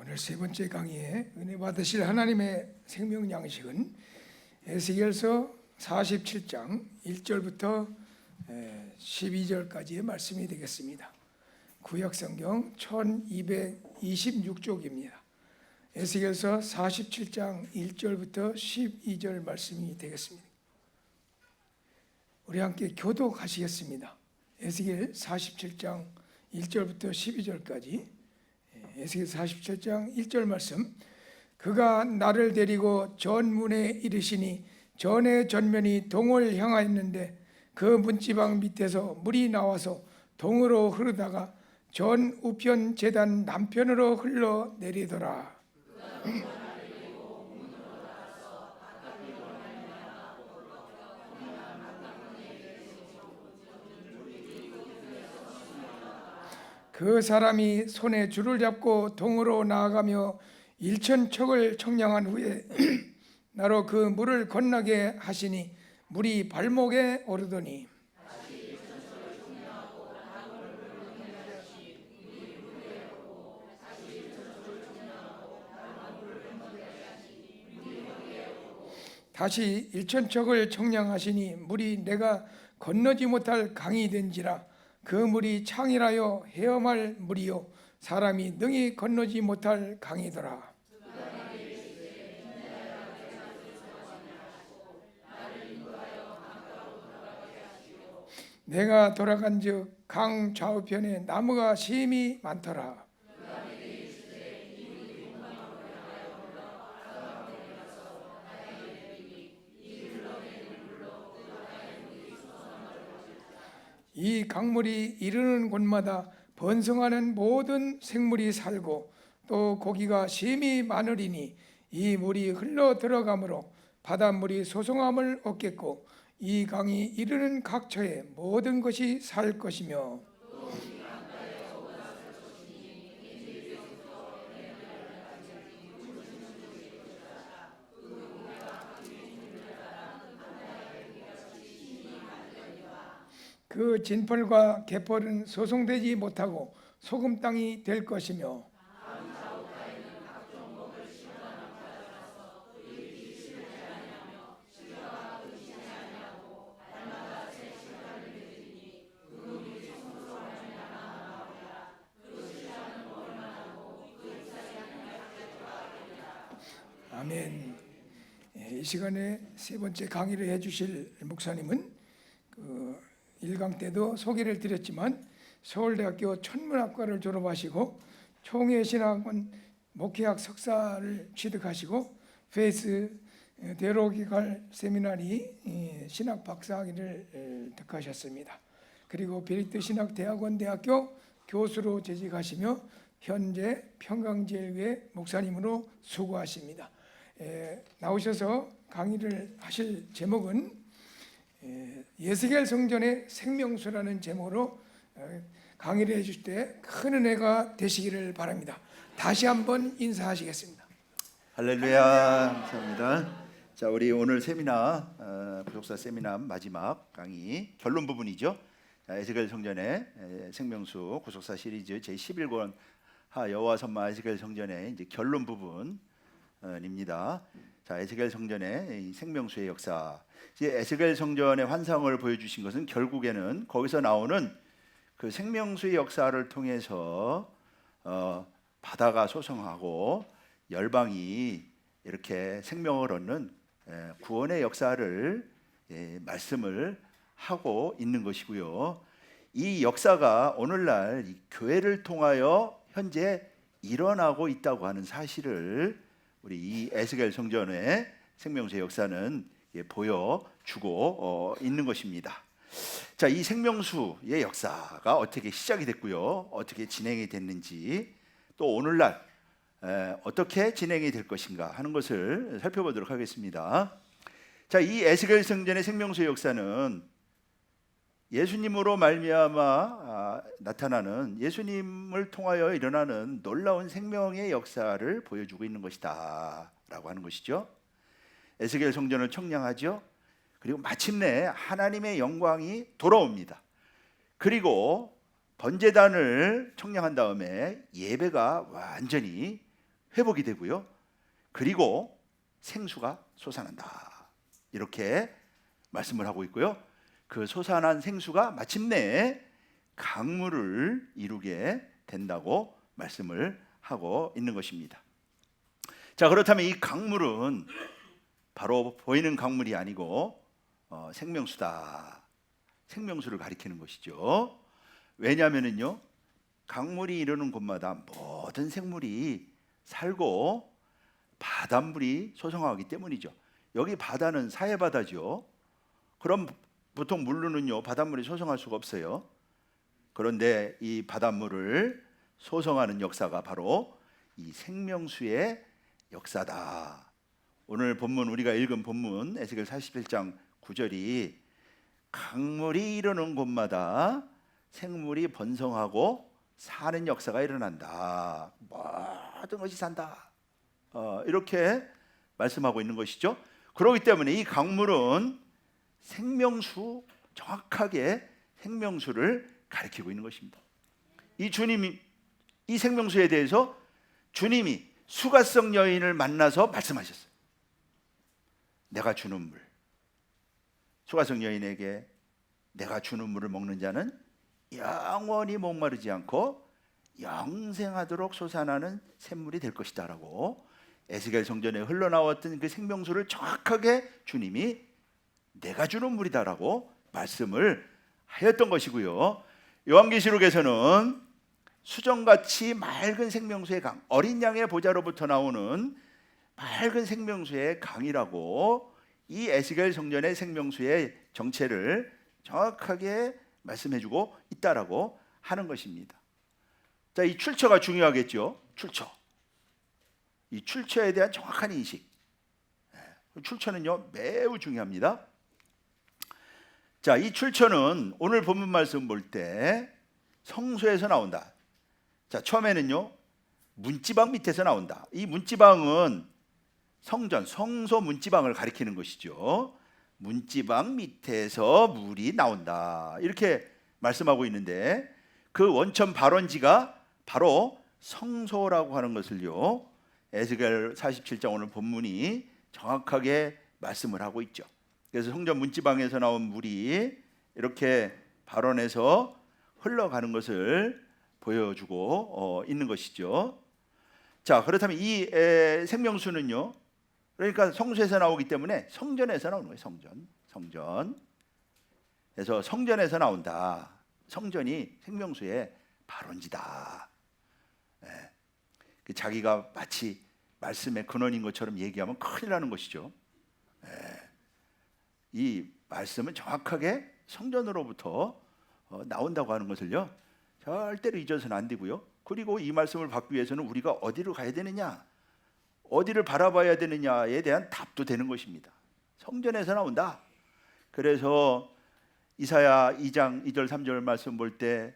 오늘 세 번째 강의에 은혜 받으실 하나님의 생명 양식은 에스겔서 47장 1절부터 12절까지의 말씀이 되겠습니다. 구약성경 1226쪽입니다. 에스겔서 47장 1절부터 12절 말씀이 되겠습니다. 우리 함께 교독하시겠습니다. 에스겔 47장 1절부터 12절까지. 에스겔 47장 1절 말씀. 그가 나를 데리고 전문에 이르시니 전의 전면이 동을 향하였는데 그 문지방 밑에서 물이 나와서 동으로 흐르다가 전 우편 제단 남편으로 흘러 내리더라. 그 사람이 손에 줄을 잡고 동으로 나아가며 1,000척을 청량한 후에 나로 그 물을 건너게 하시니 물이 발목에 오르더니 다시 1,000척을 청량하시니 물이 내가 건너지 못할 강이 된지라. 그 물이 창이라여 헤엄할 물이요 사람이 능히 건너지 못할 강이더라. 내가 돌아간즉 강 좌우편에 나무가 심히 많더라. 이 강물이 이르는 곳마다 번성하는 모든 생물이 살고 또 고기가 심히 많으리니 이 물이 흘러 들어가므로 바닷물이 소송함을 얻겠고 이 강이 이르는 각처에 모든 것이 살 것이며 그 진펄과 개펄은 소송되지 못하고 소금 땅이 될 것이며 아멘. 이 시간에 세 번째 강의를 해주실 목사님은 1강 때도 소개를 드렸지만 서울대학교 천문학과를 졸업하시고 총회신학원 목회학 석사를 취득하시고 페이스 데로기칼 세미나리 신학 박사학위를 득하셨습니다. 그리고 베리트 신학대학원 대학교 교수로 재직하시며 현재 평강제일교회 목사님으로 수고하십니다. 나오셔서 강의를 하실 제목은 에스겔 성전의 생명수라는 제목으로 강의를 해주실 때 큰 은혜가 되시기를 바랍니다. 다시 한번 인사하시겠습니다. 할렐루야. 감사합니다. 자, 우리 오늘 세미나 부속사 세미나 마지막 강의 결론 부분이죠. 자, 에스겔 성전의 생명수 구속사 시리즈 제11권 하 여호와 선마 에스겔 성전의 이제 결론 부분입니다. 자, 에스겔 성전의 생명수의 역사. 이제 에스겔 성전의 환상을 보여주신 것은 결국에는 거기서 나오는 그 생명수의 역사를 통해서 바다가 소성하고 열방이 이렇게 생명을 얻는 구원의 역사를 말씀을 하고 있는 것이고요. 이 역사가 오늘날 이 교회를 통하여 현재 일어나고 있다고 하는 사실을 우리 이 에스겔 성전의 생명수의 역사는 보여주고 있는 것입니다. 자, 이 생명수의 역사가 어떻게 시작이 됐고요, 어떻게 진행이 됐는지, 또 오늘날 어떻게 진행이 될 것인가 하는 것을 살펴보도록 하겠습니다. 자, 이 에스겔 성전의 생명수의 역사는 예수님으로 말미암아 나타나는, 예수님을 통하여 일어나는 놀라운 생명의 역사를 보여주고 있는 것이다 라고 하는 것이죠. 에스겔 성전을 청량하죠. 그리고 마침내 하나님의 영광이 돌아옵니다. 그리고 번제단을 청량한 다음에 예배가 완전히 회복이 되고요. 그리고 생수가 솟아난다. 이렇게 말씀을 하고 있고요. 그 솟아난 생수가 마침내 강물을 이루게 된다고 말씀을 하고 있는 것입니다. 자, 그렇다면 이 강물은 바로 보이는 강물이 아니고 생명수다. 생명수를 가리키는 것이죠. 왜냐하면요, 강물이 이르는 곳마다 모든 생물이 살고 바닷물이 소성하기 때문이죠. 여기 바다는 사해바다죠. 그럼 보통 물로는요 바닷물이 소성할 수가 없어요. 그런데 이 바닷물을 소성하는 역사가 바로 이 생명수의 역사다. 오늘 본문, 우리가 읽은 본문 에스겔 41장 9절이 강물이 이르는 곳마다 생물이 번성하고 사는 역사가 일어난다. 모든 것이 산다. 이렇게 말씀하고 있는 것이죠. 그렇기 때문에 이 강물은 생명수, 정확하게 생명수를 가리키고 있는 것입니다. 이 주님이 이 생명수에 대해서 주님이 수가성 여인을 만나서 말씀하셨어요. 내가 주는 물. 수가성 여인에게 내가 주는 물을 먹는 자는 영원히 목마르지 않고 영생하도록 솟아나는 샘물이 될 것이다 라고 에스겔 성전에 흘러나왔던 그 생명수를 정확하게 주님이 내가 주는 물이다 라고 말씀을 하였던 것이고요. 요한계시록에서는 수정같이 맑은 생명수의 강, 어린 양의 보좌로부터 나오는 맑은 생명수의 강이라고 이 에스겔 성전의 생명수의 정체를 정확하게 말씀해주고 있다라고 하는 것입니다. 자, 이 출처가 중요하겠죠. 출처. 이 출처에 대한 정확한 인식. 출처는요 매우 중요합니다. 자, 이 출처는 오늘 본문 말씀 볼 때 성소에서 나온다. 자, 처음에는요 문지방 밑에서 나온다. 이 문지방은 성전, 성소 문지방을 가리키는 것이죠. 문지방 밑에서 물이 나온다. 이렇게 말씀하고 있는데 그 원천 발원지가 바로 성소라고 하는 것을요 에스겔 47장 오늘 본문이 정확하게 말씀을 하고 있죠. 그래서 성전 문지방에서 나온 물이 이렇게 발원해서 흘러가는 것을 보여주고 있는 것이죠. 자, 그렇다면 이 생명수는요, 그러니까 성소에서 나오기 때문에 성전에서 나오는 거예요. 성전. 그래서 성전에서 나온다. 성전이 생명수의 발원지다. 자기가 마치 말씀의 근원인 것처럼 얘기하면 큰일 나는 것이죠. 이 말씀은 정확하게 성전으로부터 나온다고 하는 것을요 절대로 잊어서는 안 되고요. 그리고 이 말씀을 받기 위해서는 우리가 어디로 가야 되느냐, 어디를 바라봐야 되느냐에 대한 답도 되는 것입니다. 성전에서 나온다. 그래서 이사야 2장 2절 3절 말씀 볼 때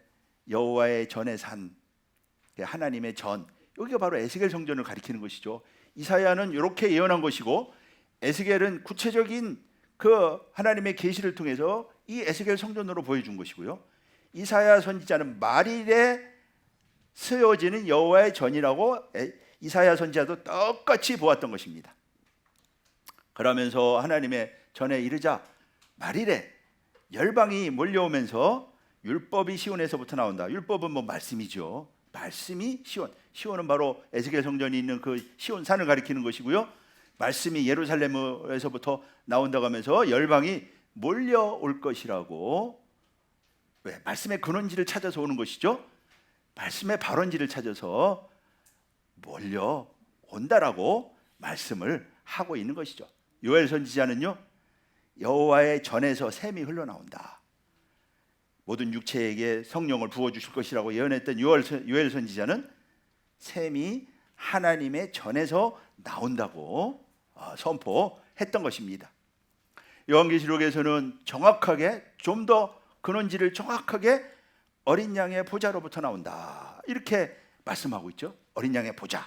여호와의 전의 산, 하나님의 전, 여기가 바로 에스겔 성전을 가리키는 것이죠. 이사야는 이렇게 예언한 것이고 에스겔은 구체적인 그 하나님의 계시를 통해서 이 에스겔 성전으로 보여준 것이고요. 이사야 선지자는 말일에 세워지는 여호와의 전이라고 이사야 선지자도 똑같이 보았던 것입니다. 그러면서 하나님의 전에 이르자 말일에 열방이 몰려오면서 율법이 시온에서부터 나온다. 율법은 뭐 말씀이죠. 말씀이 시온은 바로 에스겔 성전이 있는 그 시온 산을 가리키는 것이고요. 말씀이 예루살렘에서부터 나온다고 하면서 열방이 몰려올 것이라고. 왜? 말씀의 근원지를 찾아서 오는 것이죠. 말씀의 발원지를 찾아서 몰려온다라고 말씀을 하고 있는 것이죠. 요엘 선지자는요 여호와의 전에서 샘이 흘러나온다. 모든 육체에게 성령을 부어주실 것이라고 예언했던 요엘 선지자는 샘이 하나님의 전에서 나온다고 선포했던 것입니다. 요한계시록에서는 정확하게 좀 더 근원지를 정확하게 어린 양의 보좌로부터 나온다. 이렇게 말씀하고 있죠. 어린 양의 보좌.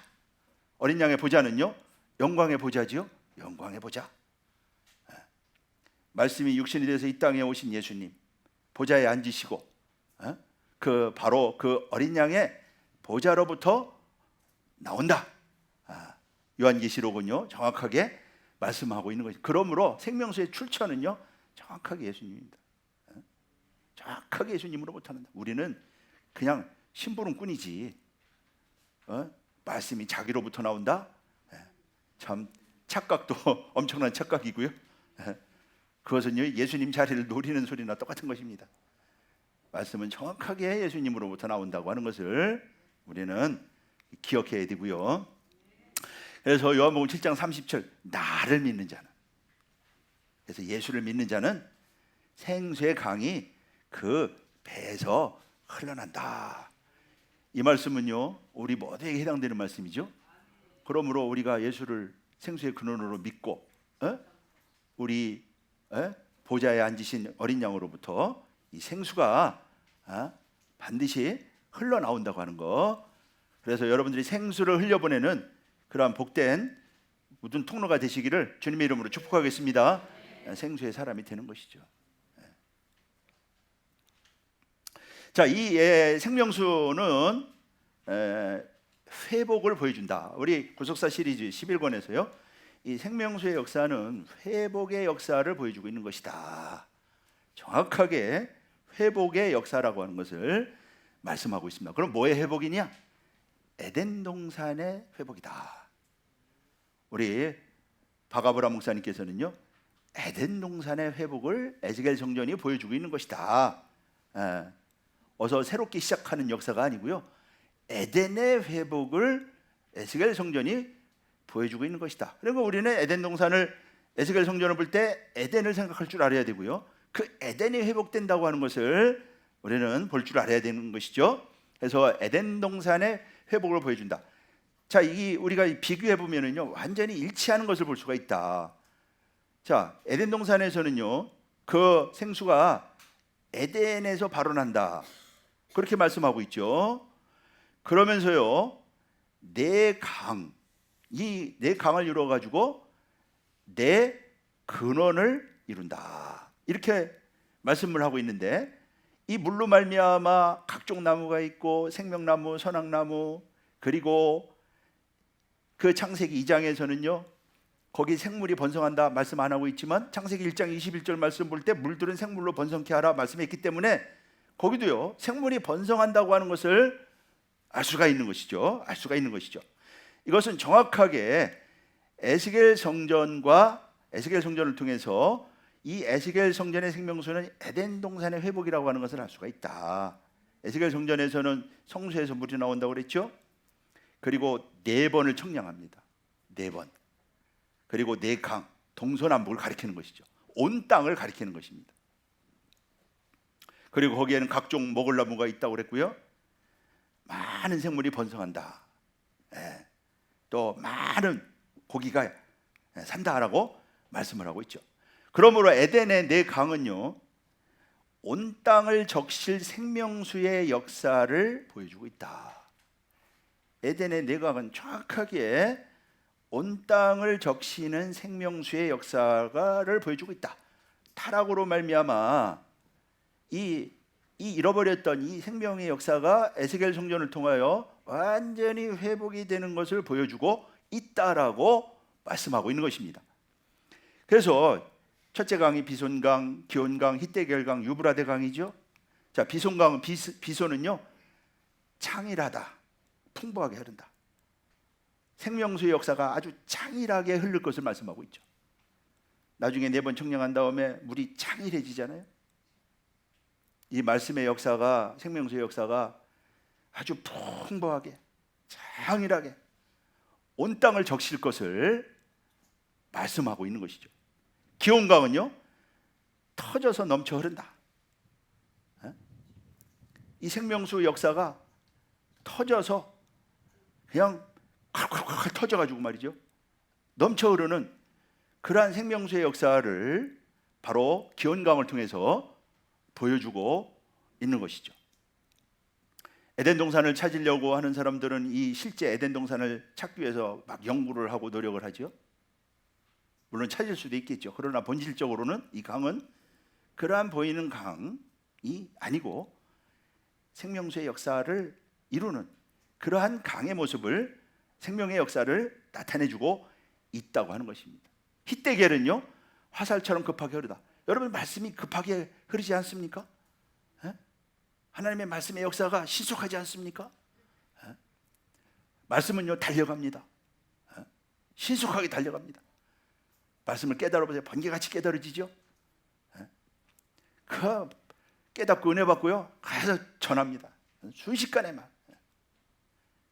어린 양의 보좌는요 영광의 보좌지요. 영광의 보좌. 말씀이 육신이 돼서 이 땅에 오신 예수님 보좌에 앉으시고 그 바로 그 어린 양의 보좌로부터 나온다. 요한계시록은요 정확하게 말씀하고 있는 것이. 그러므로 생명수의 출처는요 정확하게 예수님입니다. 정확하게 예수님으로부터 난다. 우리는 그냥 심부름꾼이지. 말씀이 자기로부터 나온다? 참 착각도 엄청난 착각이고요. 그것은요 예수님 자리를 노리는 소리나 똑같은 것입니다. 말씀은 정확하게 예수님으로부터 나온다고 하는 것을 우리는 기억해야 되고요. 그래서 요한복음 7장 30절 나를 믿는 자는, 그래서 예수를 믿는 자는 생수의 강이 그 배에서 흘러난다. 이 말씀은요 우리 모두에게 해당되는 말씀이죠. 그러므로 우리가 예수를 생수의 근원으로 믿고 우리 보좌에 앉으신 어린 양으로부터 이 생수가 반드시 흘러나온다고 하는 거. 그래서 여러분들이 생수를 흘려보내는 그러한 복된 모든 통로가 되시기를 주님의 이름으로 축복하겠습니다. 생수의 사람이 되는 것이죠. 자, 이 생명수는 회복을 보여준다. 우리 구속사 시리즈 11권에서요 이 생명수의 역사는 회복의 역사를 보여주고 있는 것이다. 정확하게 회복의 역사라고 하는 것을 말씀하고 있습니다. 그럼 뭐의 회복이냐? 에덴 동산의 회복이다. 우리 박아브라 목사님께서는요 에덴 동산의 회복을 에스겔 성전이 보여주고 있는 것이다. 어서 새롭게 시작하는 역사가 아니고요 에덴의 회복을 에스겔 성전이 보여주고 있는 것이다. 그리고 우리는 에덴 동산을 에스겔 성전을 볼 때 에덴을 생각할 줄 알아야 되고요 그 에덴이 회복된다고 하는 것을 우리는 볼 줄 알아야 되는 것이죠. 그래서 에덴 동산의 회복을 보여준다. 자, 이 우리가 비교해 보면은요 완전히 일치하는 것을 볼 수가 있다. 자, 에덴 동산에서는요 그 생수가 에덴에서 발원한다 그렇게 말씀하고 있죠. 그러면서요 내 강, 이 내 강을 이루어 가지고 내 근원을 이룬다 이렇게 말씀을 하고 있는데, 이 물로 말미암아 각종 나무가 있고 생명나무, 선악나무, 그리고 그 창세기 2장에서는요 거기 생물이 번성한다 말씀 안 하고 있지만 창세기 1장 21절 말씀 볼 때 물들은 생물로 번성케 하라 말씀했기 때문에 거기도요 생물이 번성한다고 하는 것을 알 수가 있는 것이죠. 알 수가 있는 것이죠. 이것은 정확하게 에스겔 성전을 통해서 이 에스겔 성전의 생명수는 에덴 동산의 회복이라고 하는 것을 알 수가 있다. 에스겔 성전에서는 성수에서 물이 나온다고 그랬죠. 그리고 4번을 청량합니다. 4번. 그리고 4강, 동서남북을 가리키는 것이죠. 온 땅을 가리키는 것입니다. 그리고 거기에는 각종 먹을 나무가 있다고 그랬고요 많은 생물이 번성한다. 또 많은 고기가 산다라고 말씀을 하고 있죠. 그러므로 에덴의 4강은요 온 땅을 적실 생명수의 역사를 보여주고 있다. 에덴의 4강은 정확하게 온 땅을 적시는 생명수의 역사를 보여주고 있다. 타락으로 말미암아 이 잃어버렸던 이 생명의 역사가 에스겔 성전을 통하여 완전히 회복이 되는 것을 보여주고 있다라고 말씀하고 있는 것입니다. 그래서 첫째 강이 비손강, 기온강, 히데겔강, 유브라데 강이죠. 자, 비손강은 비손은요 창일하다, 풍부하게 흐른다. 생명수의 역사가 아주 창일하게 흐를 것을 말씀하고 있죠. 나중에 4번 청량한 다음에 물이 창일해지잖아요. 이 말씀의 역사가, 생명수의 역사가 아주 풍부하게 창일하게 온 땅을 적실 것을 말씀하고 있는 것이죠. 기온강은요 터져서 넘쳐 흐른다. 이 생명수 역사가 터져서 그냥 콸콸콸 터져가지고 말이죠 넘쳐 흐르는 그러한 생명수의 역사를 바로 기온강을 통해서 보여주고 있는 것이죠. 에덴 동산을 찾으려고 하는 사람들은 이 실제 에덴 동산을 찾기 위해서 막 연구를 하고 노력을 하죠. 물론 찾을 수도 있겠죠. 그러나 본질적으로는 이 강은 그러한 보이는 강이 아니고 생명수의 역사를 이루는 그러한 강의 모습을 생명의 역사를 나타내주고 있다고 하는 것입니다. 희대결은요 화살처럼 급하게 흐르다. 여러분 말씀이 급하게 흐르지 않습니까? 하나님의 말씀의 역사가 신속하지 않습니까? 말씀은요 달려갑니다. 신속하게 달려갑니다. 말씀을 깨달아보세요. 번개같이 깨달아지죠. 그 깨닫고 은혜 받고요 가서 전합니다. 순식간에만.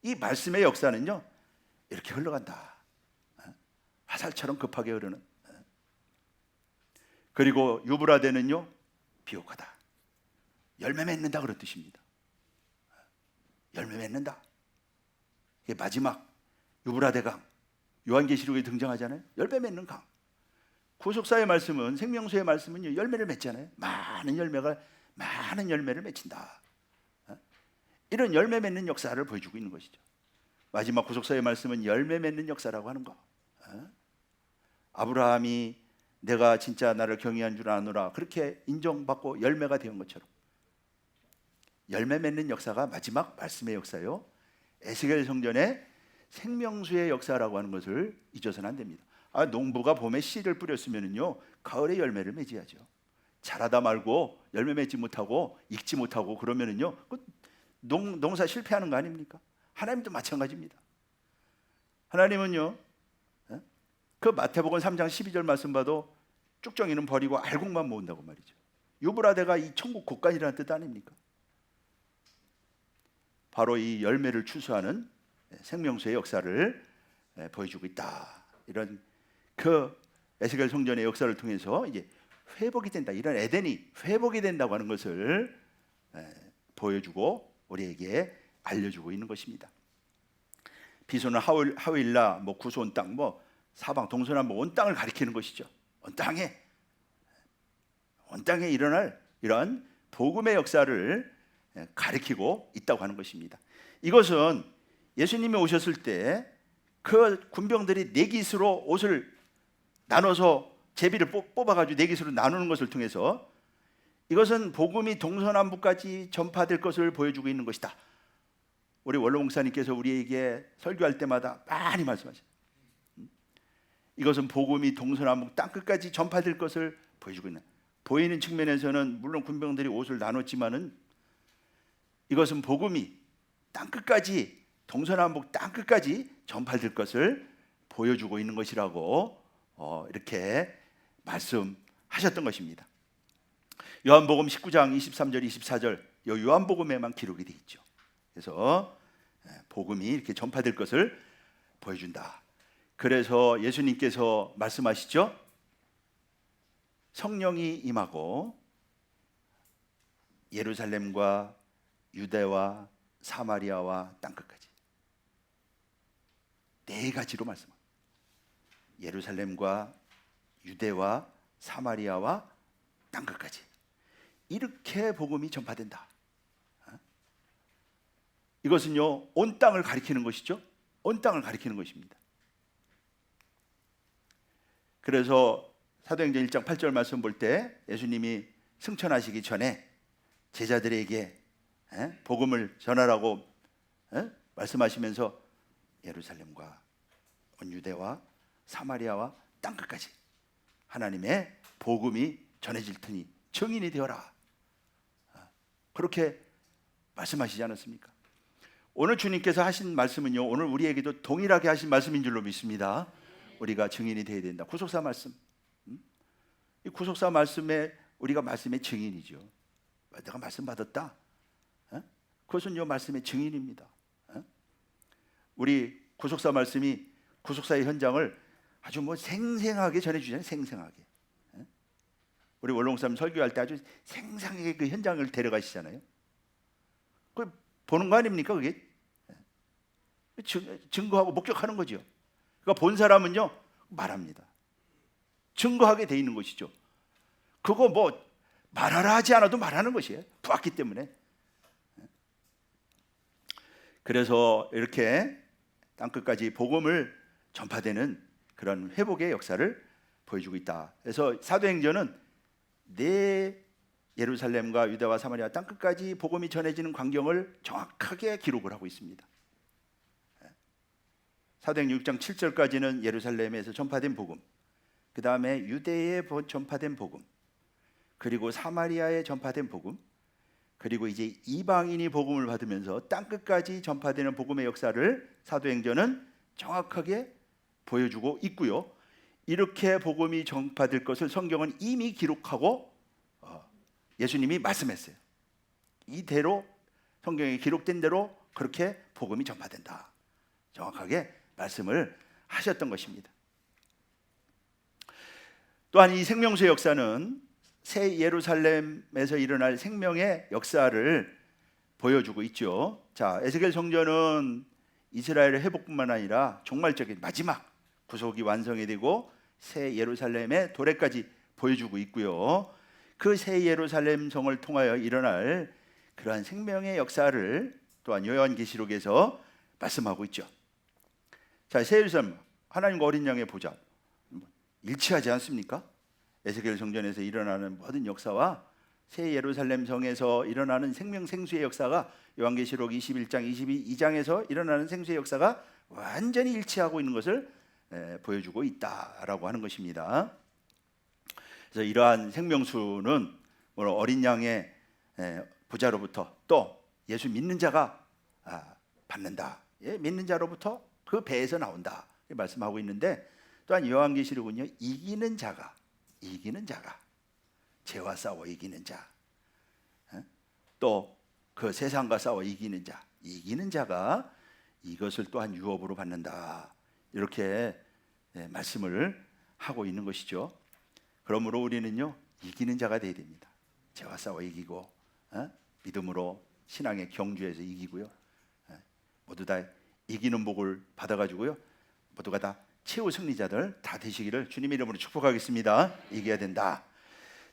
이 말씀의 역사는요 이렇게 흘러간다. 화살처럼 급하게 흐르는. 그리고 유브라데는요 비옥하다. 열매 맺는다 그런 뜻입니다. 열매 맺는다. 이게 마지막 유브라데 강, 요한계시록에 등장하잖아요. 열매 맺는 강. 구속사의 말씀은, 생명수의 말씀은 열매를 맺잖아요. 많은 열매를 맺힌다. 이런 열매 맺는 역사를 보여주고 있는 것이죠. 마지막 구속사의 말씀은 열매 맺는 역사라고 하는 거. 아브라함이 내가 진짜 나를 경외한 줄 아노라 그렇게 인정받고 열매가 된 것처럼 열매 맺는 역사가 마지막 말씀의 역사요. 에스겔 성전의 생명수의 역사라고 하는 것을 잊어서는 안 됩니다. 농부가 봄에 씨를 뿌렸으면요 가을에 열매를 맺어야죠. 자라다 말고 열매 맺지 못하고 익지 못하고 그러면은요 농사 실패하는 거 아닙니까? 하나님도 마찬가지입니다. 하나님은요 그 마태복음 3장 12절 말씀 봐도 쭉정이는 버리고 알곡만 모은다고 말이죠. 유브라데가 이 천국 곳간이라는 뜻 아닙니까? 바로 이 열매를 추수하는 생명수의 역사를 보여주고 있다. 이런 그 에스겔 성전의 역사를 통해서 이제 회복이 된다. 이런 에덴이 회복이 된다고 하는 것을 보여주고 우리에게 알려주고 있는 것입니다. 비소는 하윌라, 구소 온 땅, 사방 동서남북 온 땅을 가리키는 것이죠. 온 땅에 일어날 이런 복음의 역사를 가리키고 있다고 하는 것입니다. 이것은 예수님이 오셨을 때 그 군병들이 네깃으로 옷을 나눠서 제비를 뽑아가지고 네깃으로 나누는 것을 통해서 이것은 복음이 동서남북까지 전파될 것을 보여주고 있는 것이다. 우리 원로 목사님께서 우리에게 설교할 때마다 많이 말씀하셔요. 이것은 복음이 동서남북 땅끝까지 전파될 것을 보여주고 있는. 보이는 측면에서는 물론 군병들이 옷을 나눴지만은 이것은 복음이 땅끝까지 동서남북 땅끝까지 전파될 것을 보여주고 있는 것이라고 이렇게 말씀하셨던 것입니다. 요한복음 19장 23절 24절 요한복음에만 기록이 되어 있죠. 그래서 복음이 이렇게 전파될 것을 보여준다. 그래서 예수님께서 말씀하시죠. 성령이 임하고 예루살렘과 유대와 사마리아와 땅끝까지 네 가지로 말씀합니다. 예루살렘과 유대와 사마리아와 땅끝까지 이렇게 복음이 전파된다. 이것은요 온 땅을 가리키는 것이죠. 온 땅을 가리키는 것입니다. 그래서 사도행전 1장 8절 말씀 볼 때 예수님이 승천하시기 전에 제자들에게 복음을 전하라고 말씀하시면서 예루살렘과 온 유대와 사마리아와 땅끝까지 하나님의 복음이 전해질 테니 증인이 되어라. 그렇게 말씀하시지 않았습니까? 오늘 주님께서 하신 말씀은요 오늘 우리에게도 동일하게 하신 말씀인 줄로 믿습니다. 우리가 증인이 되어야 된다. 구속사 말씀. 이 구속사 말씀에 우리가 말씀의 증인이죠. 내가 말씀 받았다. 그것은요 말씀의 증인입니다. 우리 구속사 말씀이 구속사의 현장을 아주 생생하게 전해주잖아요. 생생하게. 우리 원롱사님 설교할 때 아주 생생하게 그 현장을 데려가시잖아요. 그 보는 거 아닙니까 그게? 증거하고 목격하는 거죠. 그러니까 본 사람은요 말합니다. 증거하게 돼 있는 것이죠. 그거 말하라 하지 않아도 말하는 것이에요. 보았기 때문에. 그래서 이렇게 땅끝까지 복음을 전파되는 그런 회복의 역사를 보여주고 있다. 그래서 사도행전은 예루살렘과 유대와 사마리아 땅끝까지 복음이 전해지는 광경을 정확하게 기록을 하고 있습니다. 사도행전 6장 7절까지는 예루살렘에서 전파된 복음, 그 다음에 유대에 전파된 복음, 그리고 사마리아에 전파된 복음, 그리고 이제 이방인이 복음을 받으면서 땅끝까지 전파되는 복음의 역사를 사도행전은 정확하게 보여주고 있고요. 이렇게 복음이 전파될 것을 성경은 이미 기록하고 예수님이 말씀했어요. 이대로 성경에 기록된 대로 그렇게 복음이 전파된다. 정확하게 말씀을 하셨던 것입니다. 또한 이 생명수의 역사는 새 예루살렘에서 일어날 생명의 역사를 보여주고 있죠. 자, 에스겔 성전은 이스라엘의 회복뿐만 아니라 종말적인 마지막 구속이 완성이 되고 새 예루살렘의 도래까지 보여주고 있고요. 그 새 예루살렘 성을 통하여 일어날 그러한 생명의 역사를 또한 요한계시록에서 말씀하고 있죠. 자, 새 예루살렘, 하나님과 어린 양의 보좌 일치하지 않습니까? 에스겔 성전에서 일어나는 모든 역사와 새 예루살렘 성에서 일어나는 생명 생수의 역사가 요한계시록 21장 22장에서 일어나는 생수의 역사가 완전히 일치하고 있는 것을 보여주고 있다라고 하는 것입니다. 그래서 이러한 생명수는 어린 양의 보좌로부터 또 예수 믿는 자가 받는다. 믿는 자로부터 그 배에서 나온다. 말씀하고 있는데, 또한 요한계시록은요, 이기는 자가 죄와 싸워 이기는 자, 또 그 세상과 싸워 이기는 자가 이것을 또한 유업으로 받는다. 이렇게 말씀을 하고 있는 것이죠. 그러므로 우리는요, 이기는 자가 되어야 됩니다. 죄와 싸워 이기고 믿음으로 신앙의 경주에서 이기고요, 모두 다 이기는 복을 받아가지고요, 모두가 다 최후 승리자들 다 되시기를 주님의 이름으로 축복하겠습니다. 이겨야 된다.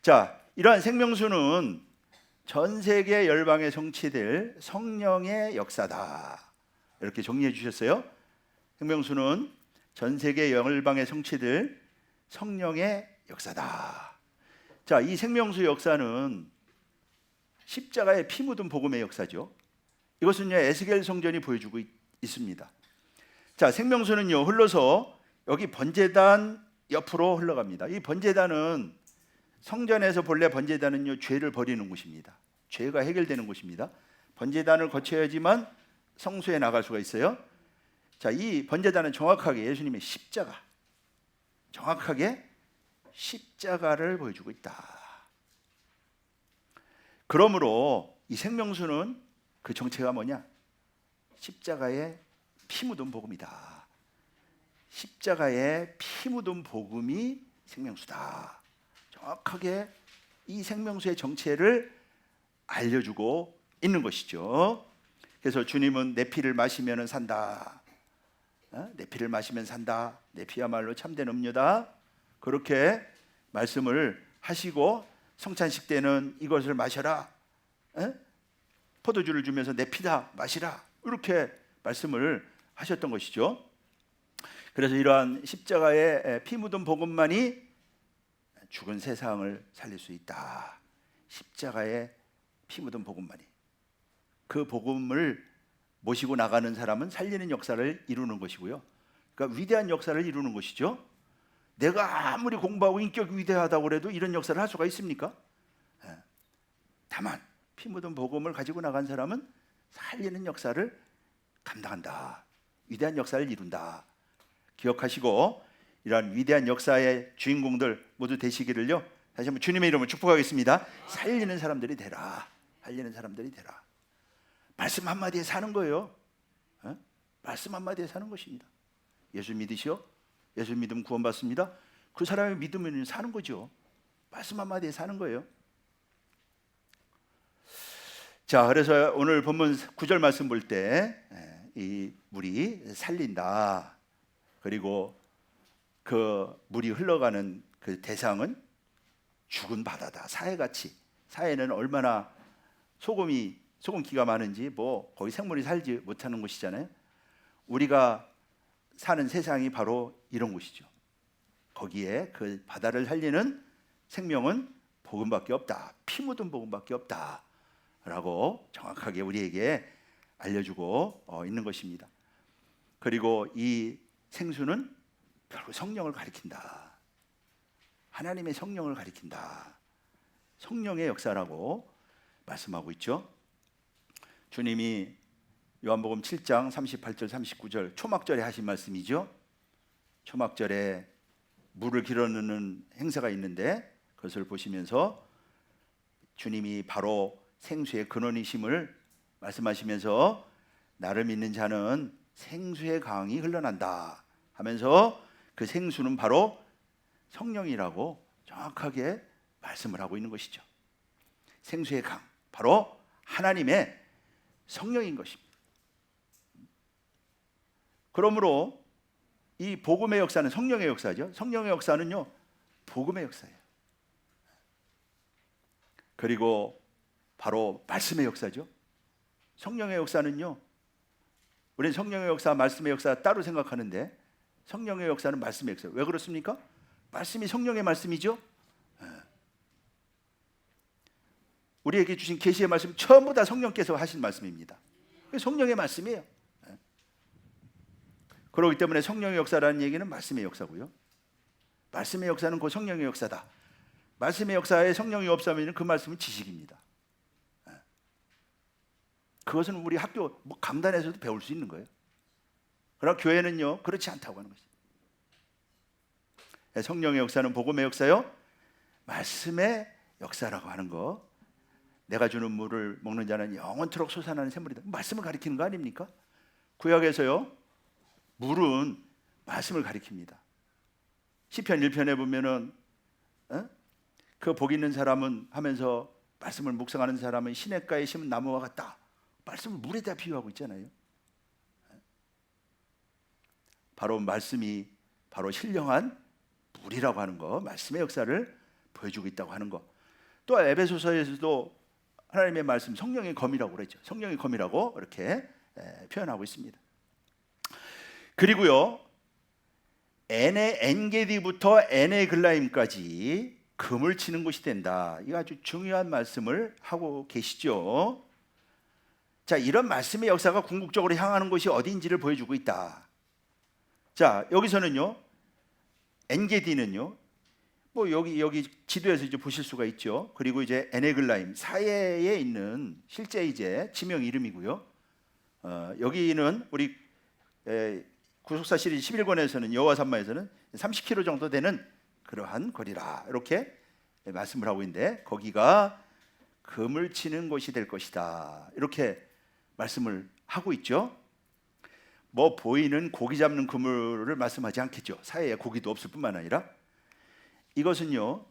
자, 이러한 생명수는 전 세계 열방에 성취될 성령의 역사다. 이렇게 정리해 주셨어요. 생명수는 전 세계 열방에 성취될 성령의 역사다. 자, 이 생명수 역사는 십자가의 피 묻은 복음의 역사죠. 이것은요, 에스겔 성전이 보여주고 있습니다. 자, 생명수는요, 흘러서 여기 번제단 옆으로 흘러갑니다. 이 번제단은 성전에서 본래 번제단은요, 죄를 버리는 곳입니다. 죄가 해결되는 곳입니다. 번제단을 거쳐야지만 성소에 나갈 수가 있어요. 자, 이 번제단은 정확하게 예수님의 십자가, 정확하게 십자가를 보여주고 있다. 그러므로 이 생명수는 그 정체가 뭐냐? 십자가의 피 묻은 복음이다. 십자가의 피 묻은 복음이 생명수다. 정확하게 이 생명수의 정체를 알려주고 있는 것이죠. 그래서 주님은 내 피를 마시면 산다. 내 피를 마시면 산다. 내 피야말로 참된 음료다. 그렇게 말씀을 하시고, 성찬식 때는 이것을 마셔라. 포도주를 주면서 내 피다 마시라. 이렇게 말씀을 하셨던 것이죠. 그래서 이러한 십자가의 피 묻은 복음만이 죽은 세상을 살릴 수 있다. 십자가의 피 묻은 복음만이. 그 복음을 모시고 나가는 사람은 살리는 역사를 이루는 것이고요. 그러니까 위대한 역사를 이루는 것이죠. 내가 아무리 공부하고 인격이 위대하다고 해도 이런 역사를 할 수가 있습니까? 다만 피 묻은 복음을 가지고 나간 사람은 살리는 역사를 감당한다. 위대한 역사를 이룬다. 기억하시고 이러한 위대한 역사의 주인공들 모두 되시기를요, 다시 한번 주님의 이름으로 축복하겠습니다. 살리는 사람들이 되라. 살리는 사람들이 되라. 말씀 한마디에 사는 거예요. 말씀 한마디에 사는 것입니다. 예수 믿으시오? 예수 믿으면 구원받습니다. 그 사람의 믿으면 사는 거죠. 말씀 한마디에 사는 거예요. 자, 그래서 오늘 본문 9절 말씀 볼 때 이 물이 살린다. 그리고 그 물이 흘러가는 그 대상은 죽은 바다다. 사해같이. 사해는 얼마나 소금기가 많은지 거기 생물이 살지 못하는 곳이잖아요. 우리가 사는 세상이 바로 이런 곳이죠. 거기에 그 바다를 살리는 생명은 복음밖에 없다. 피 묻은 복음밖에 없다. 라고 정확하게 우리에게 알려주고 있는 것입니다. 그리고 이 생수는 결국 성령을 가리킨다. 하나님의 성령을 가리킨다. 성령의 역사라고 말씀하고 있죠. 주님이 요한복음 7장 38절 39절 초막절에 하신 말씀이죠. 초막절에 물을 길어넣는 행사가 있는데 그것을 보시면서 주님이 바로 생수의 근원이심을 말씀하시면서 나를 믿는 자는 생수의 강이 흘러난다 하면서 그 생수는 바로 성령이라고 정확하게 말씀을 하고 있는 것이죠. 생수의 강, 바로 하나님의 성령인 것입니다. 그러므로 이 복음의 역사는 성령의 역사죠. 성령의 역사는요, 복음의 역사예요. 그리고 바로 말씀의 역사죠. 성령의 역사는요, 우리는 성령의 역사, 말씀의 역사 따로 생각하는데 성령의 역사는 말씀의 역사예요. 왜 그렇습니까? 말씀이 성령의 말씀이죠. 우리에게 주신 계시의 말씀 전부 다 성령께서 하신 말씀입니다. 성령의 말씀이에요. 그렇기 때문에 성령의 역사라는 얘기는 말씀의 역사고요. 말씀의 역사는 그 성령의 역사다. 말씀의 역사에 성령이 없으면 그 말씀은 지식입니다. 그것은 우리 학교 강단에서도 배울 수 있는 거예요. 그러나 교회는요, 그렇지 않다고 하는 것이죠. 성령의 역사는 복음의 역사요, 말씀의 역사라고 하는 거. 내가 주는 물을 먹는 자는 영원토록 솟아나는 샘물이다. 말씀을 가리키는 거 아닙니까? 구약에서요, 물은 말씀을 가리킵니다. 시편 1편에 보면은 그 복 있는 사람은 하면서 말씀을 묵상하는 사람은 시냇가에 심은 나무와 같다. 말씀을 물에다 비유하고 있잖아요. 바로 말씀이 바로 신령한 물이라고 하는 거, 말씀의 역사를 보여주고 있다고 하는 거. 또 에베소서에서도 하나님의 말씀, 성령의 검이라고 그랬죠. 성령의 검이라고 이렇게 표현하고 있습니다. 그리고요, 엔게디부터 에네글라임까지 금을 치는 곳이 된다. 이거 아주 중요한 말씀을 하고 계시죠. 자, 이런 말씀의 역사가 궁극적으로 향하는 곳이 어디인지를 보여주고 있다. 자, 여기서는요, 엔게디는요, 뭐 여기 지도에서 이제 보실 수가 있죠. 그리고 이제 에네글라임 사이에 있는 실제 이제 지명 이름이고요. 여기는 우리 구속사 시리즈 11권에서는 여호와 삼마에서는 30km 정도 되는 그러한 거리라 이렇게 말씀을 하고 있는데, 거기가 금을 치는 곳이 될 것이다 이렇게 말씀을 하고 있죠. 뭐 보이는 고기 잡는 그물을 말씀하지 않겠죠. 사이에 고기도 없을 뿐만 아니라 이것은요,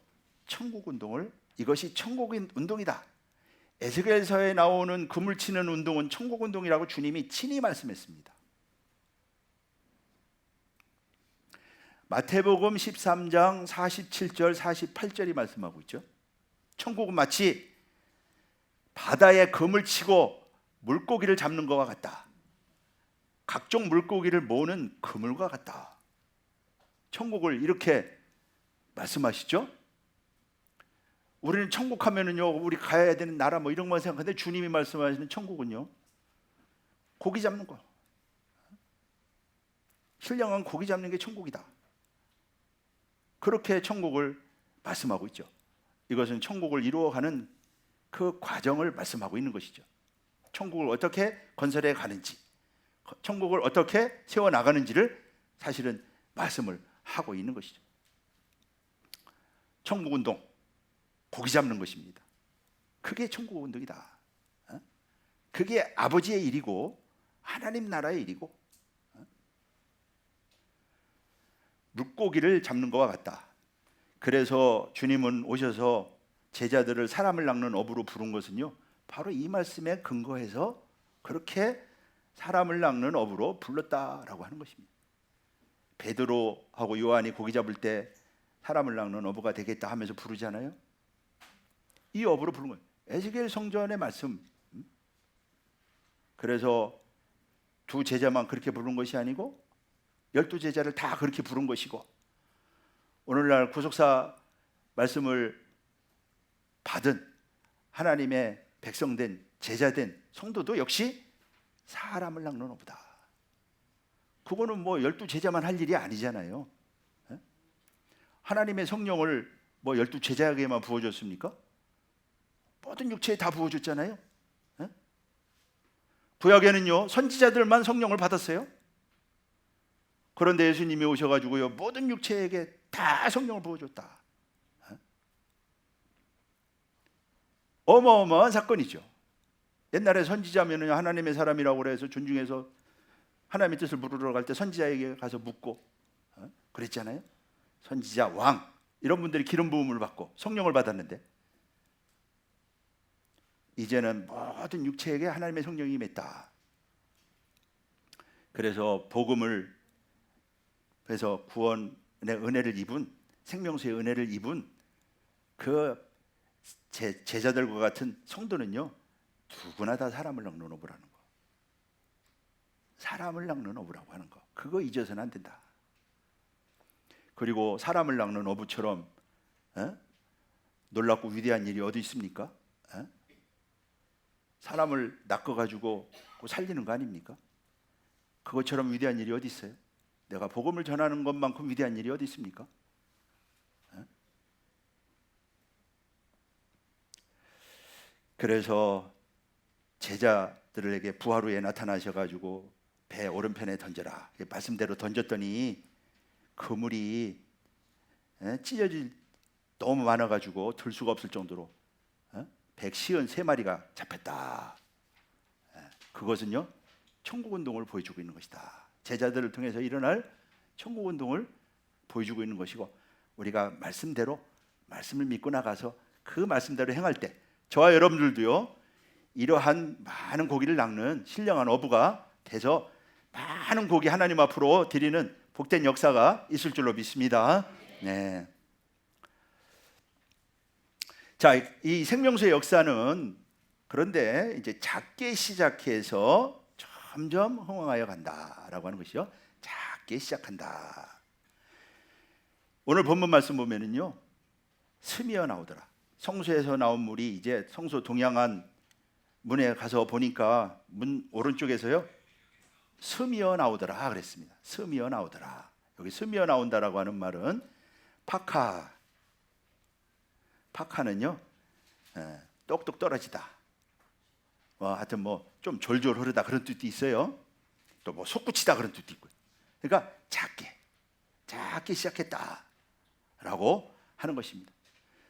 천국 운동을, 이것이 천국 운동이다. 에스겔서에 나오는 그물 치는 운동은 천국 운동이라고 주님이 친히 말씀했습니다. 마태복음 13장 47절 48절이 말씀하고 있죠. 천국은 마치 바다에 금을 치고 물고기를 잡는 것과 같다. 각종 물고기를 모으는 그물과 같다. 천국을 이렇게 말씀하시죠. 우리는 천국 하면은요, 우리 가야 되는 나라 뭐 이런 것만 생각하는데 주님이 말씀하시는 천국은요, 고기 잡는 거, 신령한 고기 잡는 게 천국이다. 그렇게 천국을 말씀하고 있죠. 이것은 천국을 이루어가는 그 과정을 말씀하고 있는 것이죠. 천국을 어떻게 건설해 가는지, 천국을 어떻게 세워나가는지를 사실은 말씀을 하고 있는 것이죠. 천국운동, 고기 잡는 것입니다. 그게 천국운동이다. 그게 아버지의 일이고 하나님 나라의 일이고, 물고기를 잡는 것과 같다. 그래서 주님은 오셔서 제자들을 사람을 낚는 어부로 부른 것은요, 바로 이 말씀에 근거해서 그렇게 사람을 낚는 어부로 불렀다라고 하는 것입니다. 베드로하고 요한이 고기 잡을 때 사람을 낚는 어부가 되겠다 하면서 부르잖아요. 이 어부로 부른 거예요. 에스겔 성전의 말씀. 그래서 두 제자만 그렇게 부른 것이 아니고 12제자를 다 그렇게 부른 것이고, 오늘날 구속사 말씀을 받은 하나님의 백성된 제자된 성도도 역시 사람을 낚는 어부다. 그거는 뭐 12제자만 할 일이 아니잖아요. 예? 하나님의 성령을 뭐 12제자에게만 부어줬습니까? 모든 육체에 다 부어줬잖아요. 예? 구약에는요 선지자들만 성령을 받았어요. 그런데 예수님이 오셔가지고요 모든 육체에게 다 성령을 부어줬다. 예? 어마어마한 사건이죠. 옛날에 선지자면은 하나님의 사람이라고 그래서 존중해서 하나님의 뜻을 물으러 갈 때 선지자에게 가서 묻고 그랬잖아요. 선지자, 왕 이런 분들이 기름 부음을 받고 성령을 받았는데 이제는 모든 육체에게 하나님의 성령이 임했다. 그래서 복음을 그래서 구원의 은혜를 입은 생명수의 은혜를 입은 그 제자들과 같은 성도는요 누구나 다 사람을 낚는 어부라는 거. 사람을 낚는 어부라고 하는 거. 그거 잊어서는 안 된다. 그리고 사람을 낚는 어부처럼 놀랍고 위대한 일이 어디 있습니까? 사람을 낚아가지고 살리는 거 아닙니까? 그것처럼 위대한 일이 어디 있어요? 내가 복음을 전하는 것만큼 위대한 일이 어디 있습니까? 그래서 제자들에게 부활 후에 나타나셔가지고 배 오른편에 던져라 말씀대로 던졌더니 그물이 찢어질 너무 많아가지고 들 수가 없을 정도로 153마리가 잡혔다. 그것은요 천국운동을 보여주고 있는 것이다. 제자들을 통해서 일어날 천국운동을 보여주고 있는 것이고 우리가 말씀대로 말씀을 믿고 나가서 그 말씀대로 행할 때 저와 여러분들도요 이러한 많은 고기를 낚는 신령한 어부가 돼서 많은 고기 하나님 앞으로 드리는 복된 역사가 있을 줄로 믿습니다. 네. 자, 이 생명수의 역사는 그런데 이제 작게 시작해서 점점 흥황하여 간다라고 하는 것이요. 작게 시작한다. 오늘 본문 말씀 보면은요, 스미어 나오더라. 성소에서 나온 물이 이제 성소 동양안 문에 가서 보니까 문 오른쪽에서요, 스미어 나오더라 그랬습니다. 스미어 나오더라. 여기 스미어 나온다라고 하는 말은 파카는요 똑똑 떨어지다. 하여튼 뭐 좀 졸졸 흐르다 그런 뜻도 있어요. 또 뭐 솟구치다 그런 뜻도 있고요. 그러니까 작게 시작했다라고 하는 것입니다.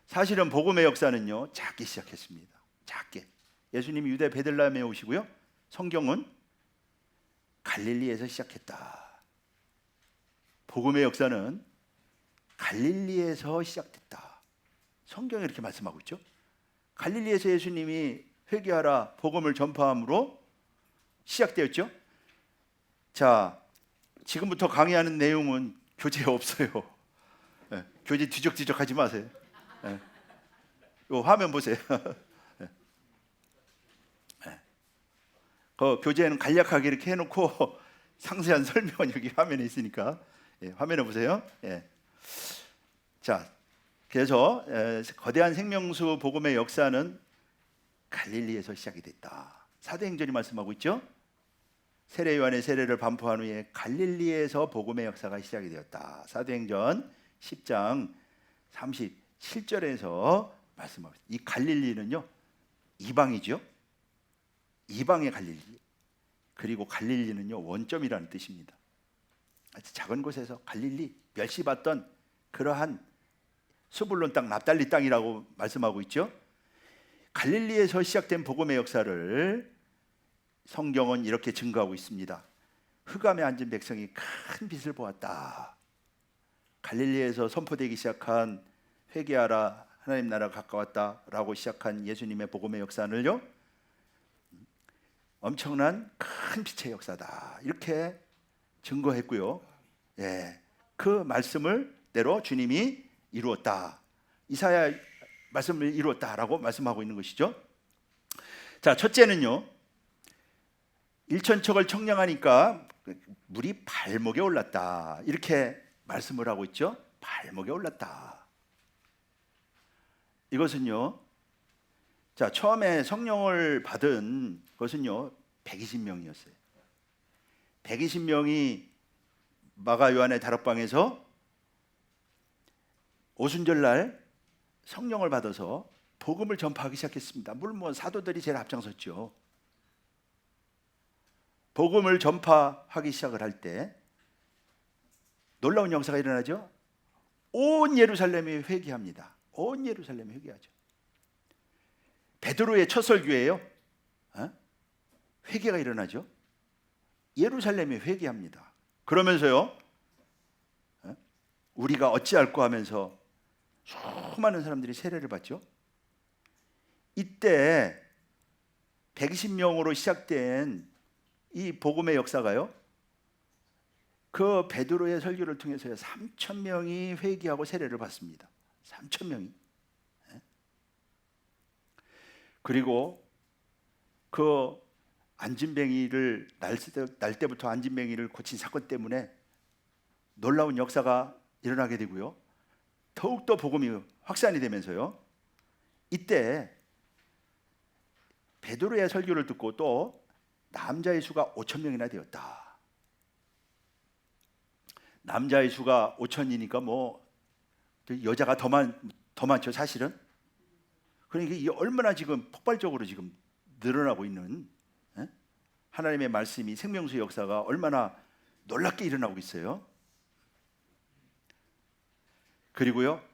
사실은 복음의 역사는요 작게 시작했습니다. 작게. 예수님이 유대 베들레헴에 오시고요. 성경은 갈릴리에서 시작했다. 복음의 역사는 갈릴리에서 시작됐다. 성경이 이렇게 말씀하고 있죠. 갈릴리에서 예수님이 회개하라 복음을 전파함으로 시작되었죠. 자, 지금부터 강의하는 내용은 교재에 없어요. 교재 뒤적뒤적 하지 마세요. 요 화면 보세요. 그 교재에는 간략하게 이렇게 해놓고 상세한 설명은 여기 화면에 있으니까 화면에 보세요. 자, 그래서 거대한 생명수 복음의 역사는 갈릴리에서 시작이 됐다. 사도행전이 말씀하고 있죠. 세례 요한의 세례를 반포한 후에 갈릴리에서 복음의 역사가 시작이 되었다. 사도행전 10장 37절에서 말씀하고 있습니다. 이 갈릴리는요 이방이죠. 이방의 갈릴리. 그리고 갈릴리는요 원점이라는 뜻입니다. 아주 작은 곳에서 갈릴리 멸시받던 그러한 스불론 땅 납달리 땅이라고 말씀하고 있죠. 갈릴리에서 시작된 복음의 역사를 성경은 이렇게 증거하고 있습니다. 흑암에 앉은 백성이 큰 빛을 보았다. 갈릴리에서 선포되기 시작한 회개하라 하나님 나라가 가까웠다라고 시작한 예수님의 복음의 역사를요 엄청난 큰 빛의 역사다 이렇게 증거했고요. 그 말씀을 대로 주님이 이루었다. 이사야 말씀을 이루었다라고 말씀하고 있는 것이죠. 자, 첫째는요. 일천척을 청량하니까 물이 발목에 올랐다. 이렇게 말씀을 하고 있죠. 발목에 올랐다. 이것은요. 자, 처음에 성령을 받은 것은요. 120명이었어요. 120명이 마가 요한의 다락방에서 오순절날 성령을 받아서 복음을 전파하기 시작했습니다. 물론 뭐 사도들이 제일 앞장섰죠. 복음을 전파하기 시작을 할 때 놀라운 역사가 일어나죠. 온 예루살렘이 회개합니다. 온 예루살렘이 회개하죠. 베드로의 첫 설교예요. 회개가 일어나죠. 예루살렘이 회개합니다. 그러면서요, 우리가 어찌할꼬 하면서 수많은 사람들이 세례를 받죠. 이때 120명으로 시작된 이 복음의 역사가요, 그 베드로의 설교를 통해서요 3,000명이 회개하고 세례를 받습니다. 3,000명이. 그리고 그 안진뱅이를 날 때부터 안진뱅이를 고친 사건 때문에 놀라운 역사가 일어나게 되고요, 더욱더 복음이 확산이 되면서요, 이때 베드로의 설교를 듣고 또 남자의 수가 5,000명이나 되었다. 남자의 수가 5,000이니까 뭐 여자가 더 많죠, 사실은. 그러니까 이게 얼마나 지금 폭발적으로 지금 늘어나고 있는 하나님의 말씀이, 생명수의 역사가 얼마나 놀랍게 일어나고 있어요. 그리고요,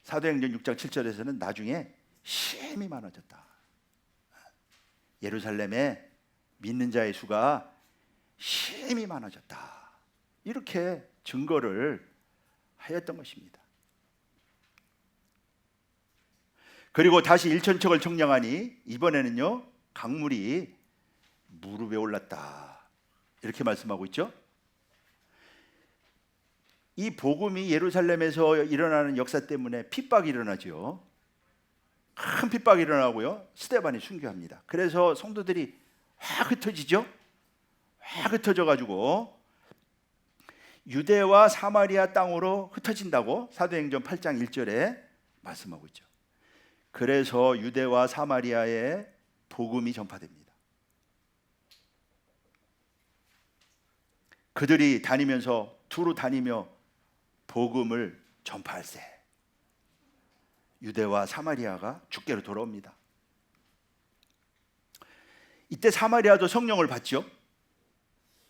사도행전 6장 7절에서는 나중에 심히 많아졌다. 예루살렘에 믿는 자의 수가 심히 많아졌다. 이렇게 증거를 하였던 것입니다. 그리고 다시 일천척을 청량하니 이번에는요, 강물이 무릎에 올랐다. 이렇게 말씀하고 있죠. 이 복음이 예루살렘에서 일어나는 역사 때문에 핍박이 일어나죠. 큰 핍박이 일어나고요, 스데반이 순교합니다. 그래서 성도들이 확 흩어지죠. 확 흩어져 가지고 유대와 사마리아 땅으로 흩어진다고 사도행전 8장 1절에 말씀하고 있죠. 그래서 유대와 사마리아에 복음이 전파됩니다. 그들이 다니면서 두루 다니며 복음을 전파할세 유대와 사마리아가 주께로 돌아옵니다. 이때 사마리아도 성령을 받죠.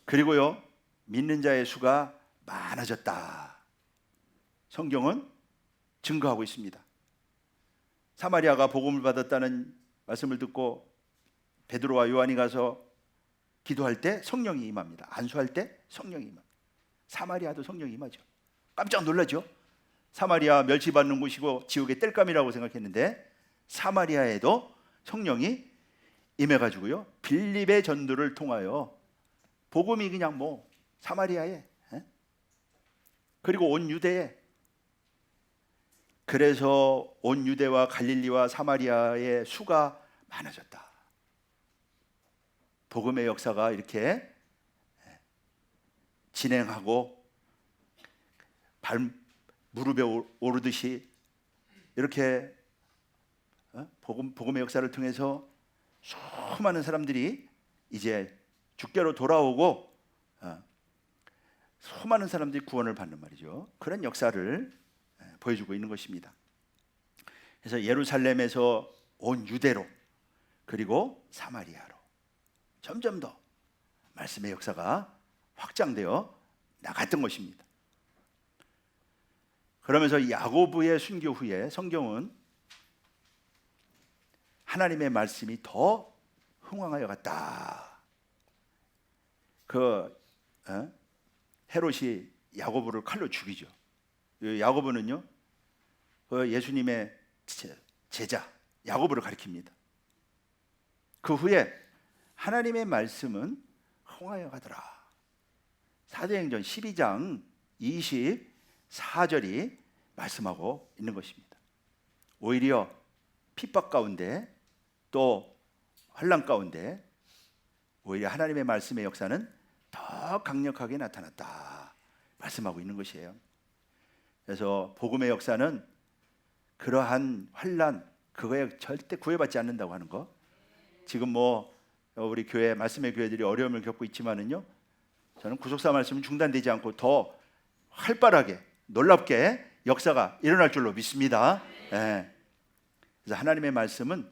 그리고요, 믿는 자의 수가 많아졌다. 성경은 증거하고 있습니다. 사마리아가 복음을 받았다는 말씀을 듣고 베드로와 요한이 가서 기도할 때 성령이 임합니다. 안수할 때 성령이 임합니다. 사마리아도 성령이 임하죠. 깜짝 놀라죠. 사마리아 멸치받는 곳이고 지옥의 땔감이라고 생각했는데 사마리아에도 성령이 임해가지고요, 빌립의 전도를 통하여 복음이 그냥 뭐 사마리아에, 그리고 온 유대에, 그래서 온 유대와 갈릴리와 사마리아의 수가 많아졌다. 복음의 역사가 이렇게 진행하고 무릎에 오르듯이 이렇게 복음의 역사를 통해서 수많은 사람들이 이제 주께로 돌아오고 수많은 사람들이 구원을 받는 말이죠. 그런 역사를 보여주고 있는 것입니다. 그래서 예루살렘에서 온 유대로, 그리고 사마리아로 점점 더 말씀의 역사가 확장되어 나갔던 것입니다. 그러면서 야고보의 순교 후에 성경은 하나님의 말씀이 더 흥왕하여 갔다. 헤롯이 야고보를 칼로 죽이죠. 야고보는요, 예수님의 제자 야고보를 가리킵니다. 그 후에 하나님의 말씀은 흥하여 가더라. 사도행전 12장 24절이 말씀하고 있는 것입니다. 오히려 핍박 가운데 또 환난 가운데 오히려 하나님의 말씀의 역사는 더 강력하게 나타났다 말씀하고 있는 것이에요. 그래서 복음의 역사는 그러한 환난, 그거에 절대 구애받지 않는다고 하는 거. 지금 뭐 우리 교회, 말씀의 교회들이 어려움을 겪고 있지만은요, 저는 구속사 말씀은 중단되지 않고 더 활발하게 놀랍게 역사가 일어날 줄로 믿습니다. 예. 그래서 하나님의 말씀은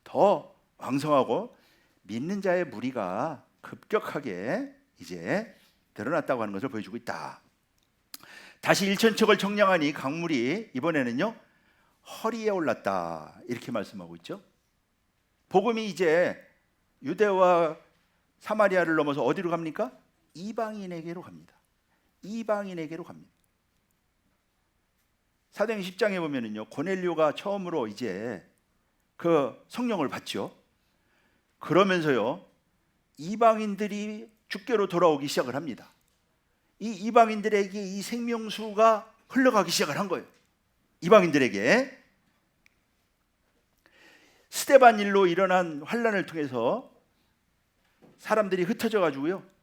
더 왕성하고 믿는 자의 무리가 급격하게 이제 드러났다고 하는 것을 보여주고 있다. 다시 일천척을 청량하니 강물이 이번에는요 허리에 올랐다 이렇게 말씀하고 있죠. 복음이 이제 유대와 사마리아를 넘어서 어디로 갑니까? 이방인에게로 갑니다. 이방인에게로 갑니다. 사도행 10장에 보면은요 고넬료가 처음으로 이제 그 성령을 받죠. 그러면서요 이방인들이 주께로 돌아오기 시작을 합니다. 이 이방인들에게 이 생명수가 흘러가기 시작을 한 거예요. 이방인들에게 스데반 일로 일어난 환란을 통해서 사람들이 흩어져 가지고요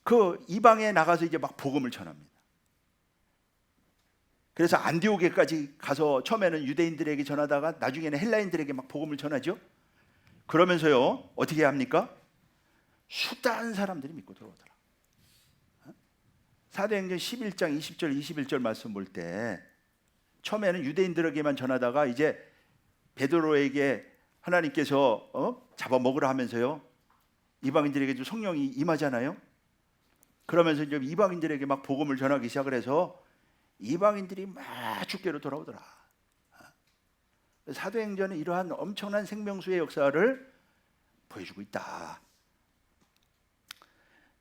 그 이방에 나가서 이제 막 복음을 전합니다. 그래서 안디오게까지 가서 처음에는 유대인들에게 전하다가 나중에는 헬라인들에게 막 복음을 전하죠. 그러면서요 어떻게 합니까? 수다한 사람들이 믿고 들어오더라. 사도행전 11장 20절 21절 말씀 볼 때 처음에는 유대인들에게만 전하다가 이제 베드로에게 하나님께서 잡아먹으라 하면서요 이방인들에게 좀 성령이 임하잖아요. 그러면서 이제 이방인들에게 막 복음을 전하기 시작을 해서 이방인들이 막 주께로 돌아오더라. 사도행전은 이러한 엄청난 생명수의 역사를 보여주고 있다.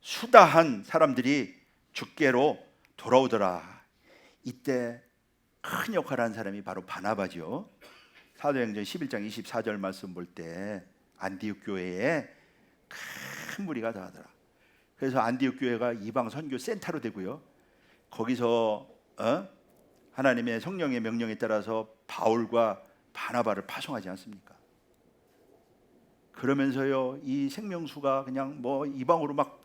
수다한 사람들이 주께로 돌아오더라. 이때 큰 역할을 한 사람이 바로 바나바죠. 사도행전 11장 24절 말씀 볼 때 안디옥 교회에 큰 무리가 더하더라. 그래서 안디옥 교회가 이방 선교 센터로 되고요. 거기서 하나님의 성령의 명령에 따라서 바울과 바나바를 파송하지 않습니까? 그러면서요 이 생명수가 그냥 뭐 이방으로 막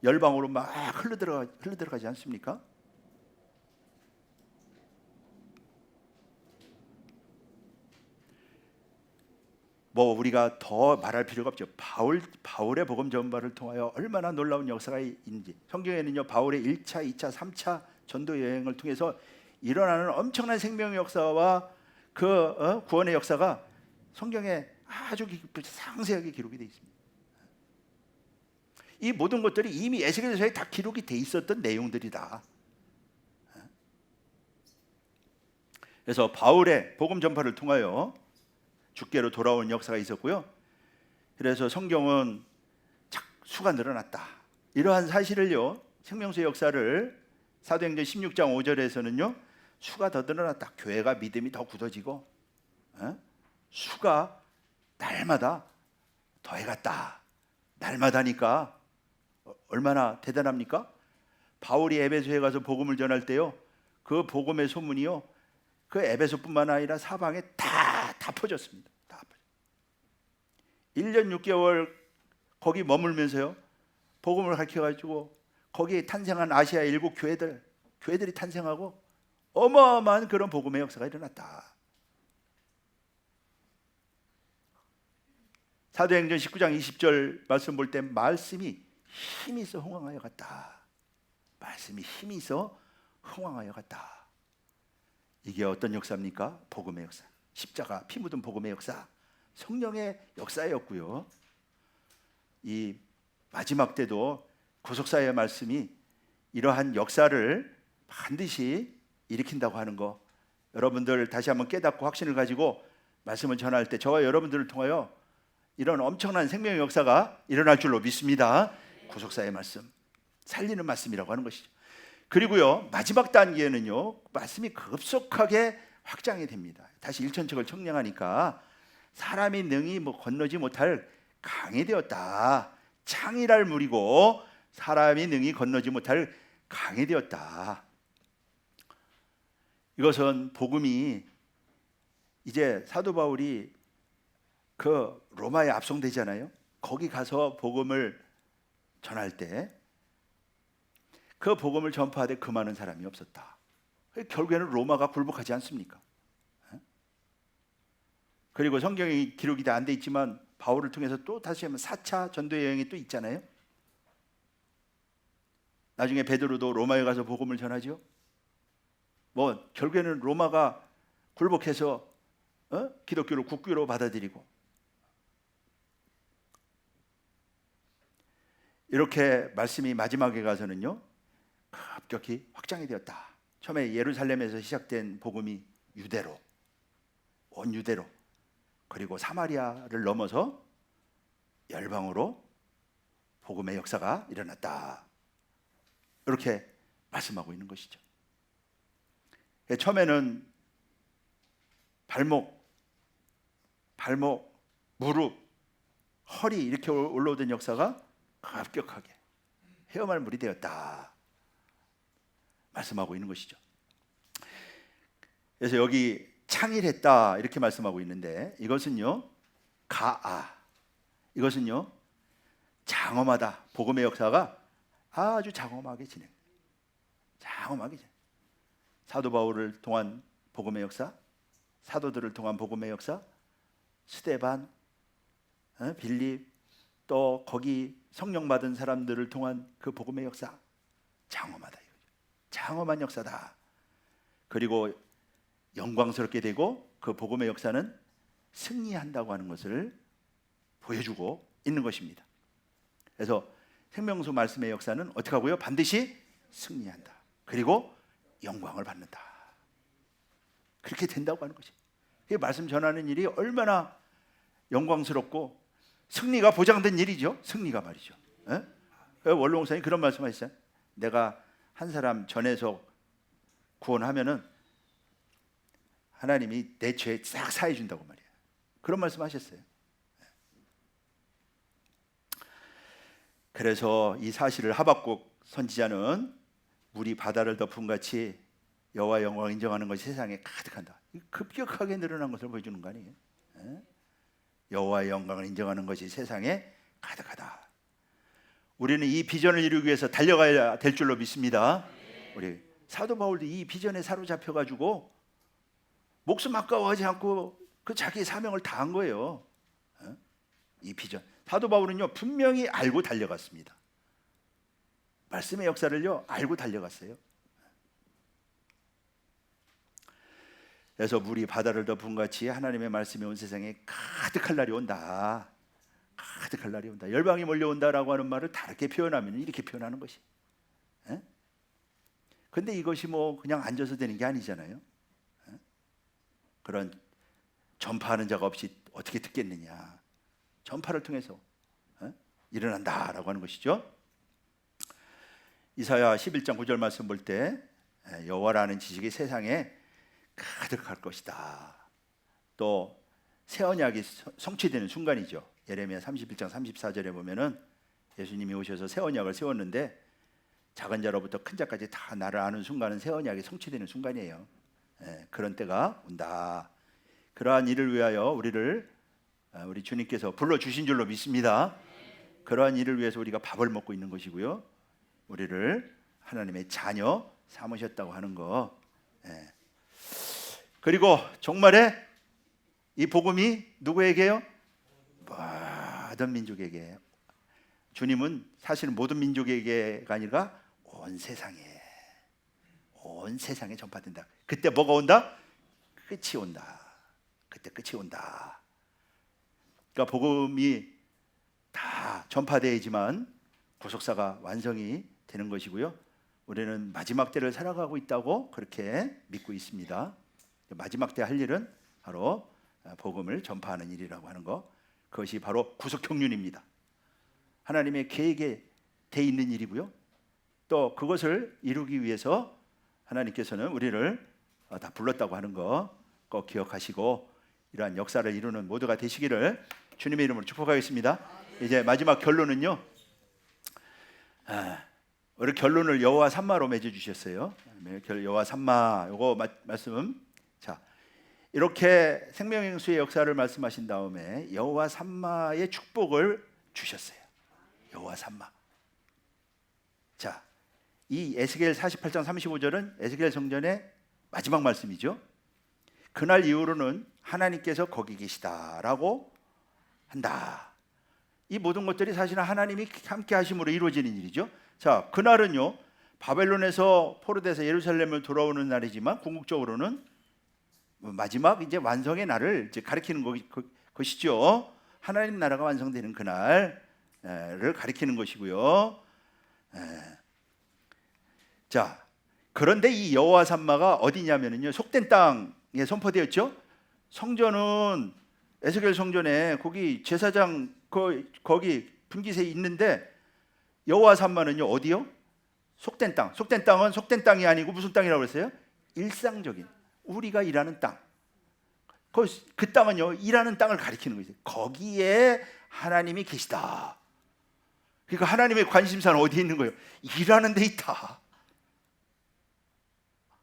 열방으로 막 흘러들어가지 않습니까? 뭐 우리가 더 말할 필요가 없죠. 바울의 복음 전파를 통하여 얼마나 놀라운 역사가 있는지. 성경에는요 바울의 1차, 2차, 3차 전도 여행을 통해서 일어나는 엄청난 생명의 역사와 그 구원의 역사가 성경에 아주 상세하게 기록이 되어 있습니다. 이 모든 것들이 이미 에스겔서에 다 기록이 돼 있었던 내용들이다. 그래서 바울의 복음 전파를 통하여 주께로 돌아온 역사가 있었고요. 그래서 성경은 수가 늘어났다. 이러한 사실을요 생명수의 역사를 사도행전 16장 5절에서는요 수가 더 늘어났다. 교회가 믿음이 더 굳어지고 수가 날마다 더해갔다. 날마다니까 얼마나 대단합니까? 바울이 에베소에 가서 복음을 전할 때요 그 복음의 소문이요 그 에베소뿐만 아니라 사방에 다 퍼졌습니다. 다 퍼졌어요. 1년 6개월 거기 머물면서요 복음을 가르쳐가지고 거기에 탄생한 아시아 7 교회들이 탄생하고 어마어마한 그런 복음의 역사가 일어났다. 사도행전 19장 20절 말씀 볼 때 말씀이 힘이 있어 흥왕하여 갔다. 말씀이 힘이 있어 흥왕하여 갔다. 이게 어떤 역사입니까? 복음의 역사. 십자가 피 묻은 복음의 역사, 성령의 역사였고요. 이 마지막 때도 구속사의 말씀이 이러한 역사를 반드시 일으킨다고 하는 거 여러분들 다시 한번 깨닫고 확신을 가지고 말씀을 전할 때 저와 여러분들을 통하여 이런 엄청난 생명의 역사가 일어날 줄로 믿습니다. 구속사의 말씀, 살리는 말씀이라고 하는 것이죠. 그리고요 마지막 단계에는요 말씀이 급속하게 확장이 됩니다. 다시 일천척을 청량하니까 사람이 능히 건너지 못할 강이 되었다. 창이랄 물이고 사람이 능히 건너지 못할 강이 되었다. 이것은 복음이 이제 사도 바울이 그 로마에 압송되잖아요. 거기 가서 복음을 전할 때 그 복음을 전파하되 그 많은 사람이 없었다. 결국에는 로마가 굴복하지 않습니까? 그리고 성경이 기록이 다 안 돼 있지만 바울을 통해서 또 다시 한번 4차 전도 여행이 또 있잖아요. 나중에 베드로도 로마에 가서 복음을 전하죠. 뭐 결국에는 로마가 굴복해서 기독교를 국교로 받아들이고, 이렇게 말씀이 마지막에 가서는요 급격히 확장이 되었다. 처음에 예루살렘에서 시작된 복음이 유대로, 온 유대로, 그리고 사마리아를 넘어서 열방으로 복음의 역사가 일어났다. 이렇게 말씀하고 있는 것이죠. 처음에는 발목, 무릎, 허리 이렇게 올라오던 역사가 급격하게 헤어말 물이 되었다 말씀하고 있는 것이죠. 그래서 여기 창일했다 이렇게 말씀하고 있는데, 이것은요 이것은요 장엄하다. 복음의 역사가 아주 장엄하게 사도 바울을 통한 복음의 역사, 사도들을 통한 복음의 역사, 스데반, 빌립, 또 거기 성령 받은 사람들을 통한 그 복음의 역사, 장엄하다. 장엄한 역사다. 그리고 영광스럽게 되고 그 복음의 역사는 승리한다고 하는 것을 보여주고 있는 것입니다. 그래서 생명수 말씀의 역사는 어떻게 하고요? 반드시 승리한다. 그리고 영광을 받는다. 그렇게 된다고 하는 것이. 이 말씀 전하는 일이 얼마나 영광스럽고 승리가 보장된 일이죠. 승리가 말이죠. 원로 목사님 그런 말씀하셨어요. 내가 한 사람 전해서 구원하면은 하나님이 내 죄 싹 사해 준다고 말이에요. 그런 말씀하셨어요. 그래서 이 사실을 하박국 선지자는 물이 바다를 덮은 같이 여호와 영광을 인정하는 것이 세상에 가득한다. 급격하게 늘어난 것을 보여주는 거 아니에요? 여호와의 영광을 인정하는 것이 세상에 가득하다. 우리는 이 비전을 이루기 위해서 달려가야 될 줄로 믿습니다. 우리 사도 바울도 이 비전에 사로잡혀 가지고 목숨 아까워하지 않고 그 자기 사명을 다한 거예요. 이 비전. 사도 바울은요 분명히 알고 달려갔습니다. 말씀의 역사를요 알고 달려갔어요. 그래서 물이 바다를 덮은 같이 하나님의 말씀이 온 세상에 가득할 날이 온다. 가득할 날이 온다. 열방이 몰려온다라고 하는 말을 다르게 표현하면 이렇게 표현하는 것이. 근데 이것이 뭐 그냥 앉아서 되는 게 아니잖아요. 그런 전파하는 자가 없이 어떻게 듣겠느냐. 전파를 통해서 일어난다라고 하는 것이죠. 이사야 11장 9절 말씀 볼 때 여호와라는 지식이 세상에 가득할 것이다. 또 새 언약이 성취되는 순간이죠. 예레미야 31장 34절에 보면은 예수님이 오셔서 새 언약을 세웠는데 작은 자로부터 큰 자까지 다 나를 아는 순간은 새 언약이 성취되는 순간이에요. 그런 때가 온다. 그러한 일을 위하여 우리 주님께서 불러주신 줄로 믿습니다. 그러한 일을 위해서 우리가 밥을 먹고 있는 것이고요. 우리를 하나님의 자녀 삼으셨다고 하는 거. 그리고 종말에 이 복음이 누구에게요? 모든 민족에게. 주님은 사실은 모든 민족에게가 아니라 온 세상에 전파된다. 그때 뭐가 온다? 끝이 온다. 그때 끝이 온다. 그러니까 복음이 다 전파되지만 구속사가 완성이 되는 것이고요. 우리는 마지막 때를 살아가고 있다고 그렇게 믿고 있습니다. 마지막 때 할 일은 바로 복음을 전파하는 일이라고 하는 것, 그것이 바로 구속경륜입니다. 하나님의 계획에 돼 있는 일이고요. 또 그것을 이루기 위해서 하나님께서는 우리를 다 불렀다고 하는 거 꼭 기억하시고 이러한 역사를 이루는 모두가 되시기를 주님의 이름으로 축복하겠습니다. 이제 마지막 결론은요. 우리 결론을 여호와 삼마로 맺어 주셨어요. 여호와 삼마 요거 말씀. 자, 이렇게 생명행수의 역사를 말씀하신 다음에 여호와 삼마의 축복을 주셨어요. 여호와 삼마. 자, 이 에스겔 48장 35절은 에스겔 성전의 마지막 말씀이죠. 그날 이후로는 하나님께서 거기 계시다라고 한다. 이 모든 것들이 사실은 하나님이 함께 하심으로 이루어지는 일이죠. 자, 그날은요 바벨론에서 포로돼서 예루살렘을 돌아오는 날이지만 궁극적으로는 마지막 이제 완성의 날을 이제 가리키는 것이죠. 하나님 나라가 완성되는 그날을 가리키는 것이고요. 자, 그런데 이 여호와 삼마가 어디냐면요, 속된 땅에 선포되었죠. 성전은 에스겔 성전에 거기 제사장 거기 분깃에 있는데 여호와 삼마는요 어디요? 속된 땅. 속된 땅은 속된 땅이 아니고 무슨 땅이라고 그랬어요? 일상적인 우리가 일하는 땅. 그 땅은요 일하는 땅을 가리키는 거죠. 거기에 하나님이 계시다. 그러니까 하나님의 관심사는 어디에 있는 거예요? 일하는 데 있다.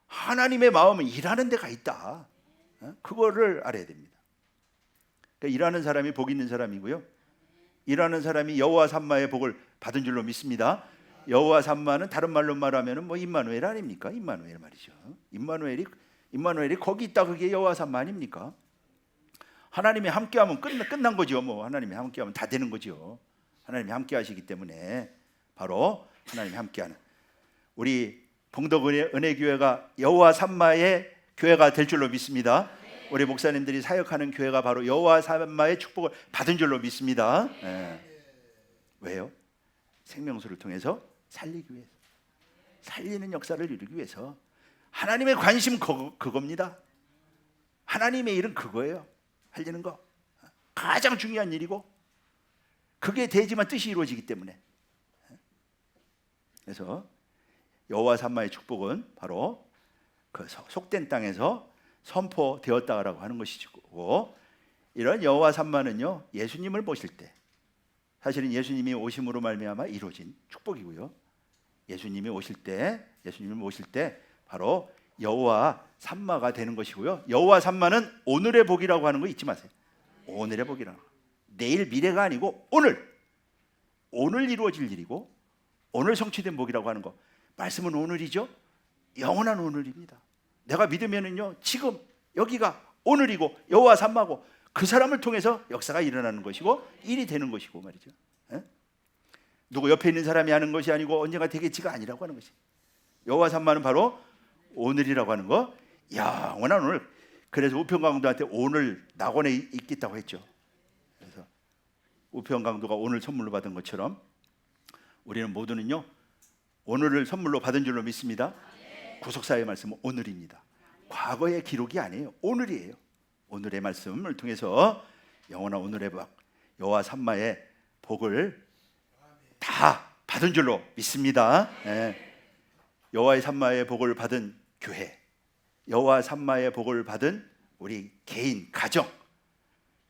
하나님의 마음은 일하는 데가 있다. 그거를 알아야 됩니다. 그러니까 일하는 사람이 복 있는 사람이고요, 일하는 사람이 여호와 삼마의 복을 받은 줄로 믿습니다. 여호와 삼마는 다른 말로 말하면 뭐 임마누엘 아닙니까? 임마누엘 말이죠. 임마누엘이 거기 있다. 그게 여호와 삼마 아닙니까? 하나님이 함께하면 끝난 거죠. 뭐 하나님이 함께하면 다 되는 거죠. 하나님이 함께하시기 때문에 바로 하나님이 함께하는 우리 봉덕 은혜교회가 여호와 삼마의 교회가 될 줄로 믿습니다. 우리 목사님들이 사역하는 교회가 바로 여호와 삼마의 축복을 받은 줄로 믿습니다. 왜요? 생명수를 통해서 살리기 위해서, 살리는 역사를 이루기 위해서. 하나님의 관심 그겁니다. 하나님의 일은 그거예요. 살리는 거 가장 중요한 일이고, 그게 되지만 뜻이 이루어지기 때문에. 그래서 여호와 삼마의 축복은 바로 그 속된 땅에서 선포되었다라고 하는 것이고, 이런 여호와 삼마는요 예수님을 모실 때, 사실은 예수님이 오심으로 말미암아 이루어진 축복이고요, 예수님이 모실 때 바로 여호와 삼마가 되는 것이고요. 여호와 삼마는 오늘의 복이라고 하는 거 잊지 마세요. 오늘의 복이라는 거, 내일 미래가 아니고 오늘 이루어질 일이고 오늘 성취된 복이라고 하는 거. 말씀은 오늘이죠. 영원한 오늘입니다. 내가 믿으면은요 지금 여기가 오늘이고 여호와 삼마고, 그 사람을 통해서 역사가 일어나는 것이고 일이 되는 것이고 말이죠. 누구 옆에 있는 사람이 하는 것이 아니고 언젠가 되겠지가 아니라고 하는 것이. 여호와 삼마는 바로 오늘이라고 하는 거, 영원한 오늘. 그래서 우평강도한테 오늘 낙원에 있겠다고 했죠. 그래서 우평강도가 오늘 선물로 받은 것처럼 우리는 모두는요 오늘을 선물로 받은 줄로 믿습니다. 구속사의 말씀은 오늘입니다. 과거의 기록이 아니에요. 오늘이에요. 오늘의 말씀을 통해서 영원한 오늘의 복, 여호와 삼마의 복을 다 받은 줄로 믿습니다. 여호와 삼마의 복을 받은 교회, 여호와 삼마의 복을 받은 우리 개인, 가정,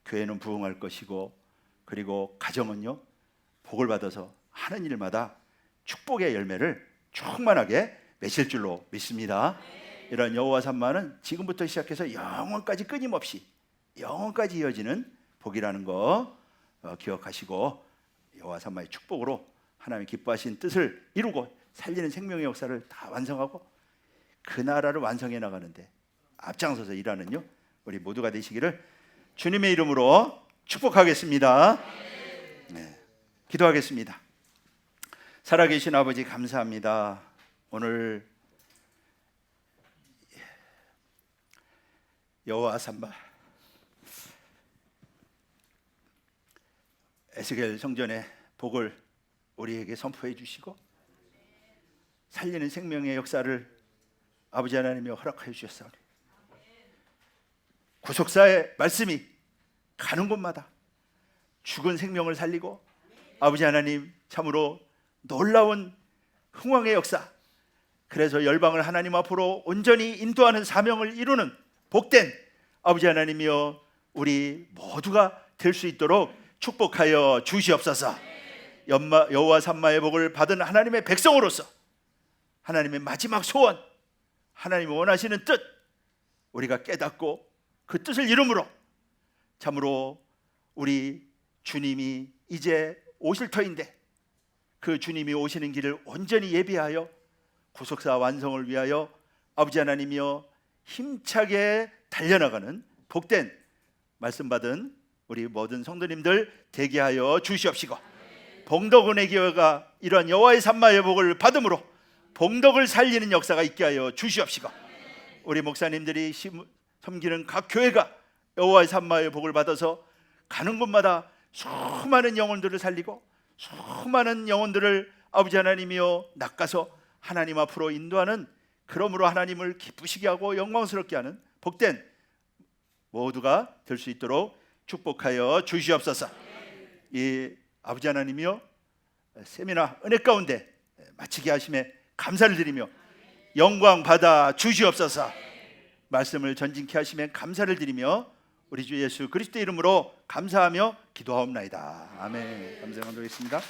교회는 부흥할 것이고, 그리고 가정은요 복을 받아서 하는 일마다 축복의 열매를 충만하게 맺을 줄로 믿습니다. 이런 여호와 삼마는 지금부터 시작해서 영원까지 끊임없이 영원까지 이어지는 복이라는 거 기억하시고, 여호와 삼마의 축복으로 하나님의 기뻐하신 뜻을 이루고 살리는 생명의 역사를 다 완성하고 그 나라를 완성해 나가는데 앞장서서 일하는요 우리 모두가 되시기를 주님의 이름으로 축복하겠습니다. 기도하겠습니다. 살아계신 아버지 감사합니다. 오늘 여호와 삼마 에스겔 성전의 복을 우리에게 선포해 주시고 살리는 생명의 역사를 아버지 하나님이 허락하여 주셨사오니 구속사의 말씀이 가는 곳마다 죽은 생명을 살리고 아버지 하나님 참으로 놀라운 흥왕의 역사, 그래서 열방을 하나님 앞으로 온전히 인도하는 사명을 이루는 복된 아버지 하나님이여 우리 모두가 될 수 있도록 축복하여 주시옵소서. 여호와 삼마의 복을 받은 하나님의 백성으로서 하나님의 마지막 소원, 하나님이 원하시는 뜻 우리가 깨닫고 그 뜻을 이루므로 참으로 우리 주님이 이제 오실 터인데 그 주님이 오시는 길을 온전히 예비하여 구속사 완성을 위하여 아버지 하나님이여 힘차게 달려나가는 복된 말씀 받은 우리 모든 성도님들 되게 하여 주시옵시고, 봉덕은혜 교회가 이러한 여호와의 삼마의 복을 받음으로 봉덕을 살리는 역사가 있게 하여 주시옵시고, 우리 목사님들이 섬기는 각 교회가 여호와의 산마의 복을 받아서 가는 곳마다 수많은 영혼들을 살리고 수많은 영혼들을 아버지 하나님이여 낚아서 하나님 앞으로 인도하는, 그러므로 하나님을 기쁘시게 하고 영광스럽게 하는 복된 모두가 될 수 있도록 축복하여 주시옵소서. 이 아버지 하나님이여 세미나 은혜 가운데 마치게 하심에 감사를 드리며 영광 받아 주시옵소서. 말씀을 전진케 하심에 감사를 드리며 우리 주 예수 그리스도 이름으로 감사하며 기도하옵나이다. 아멘. 감사드리겠습니다.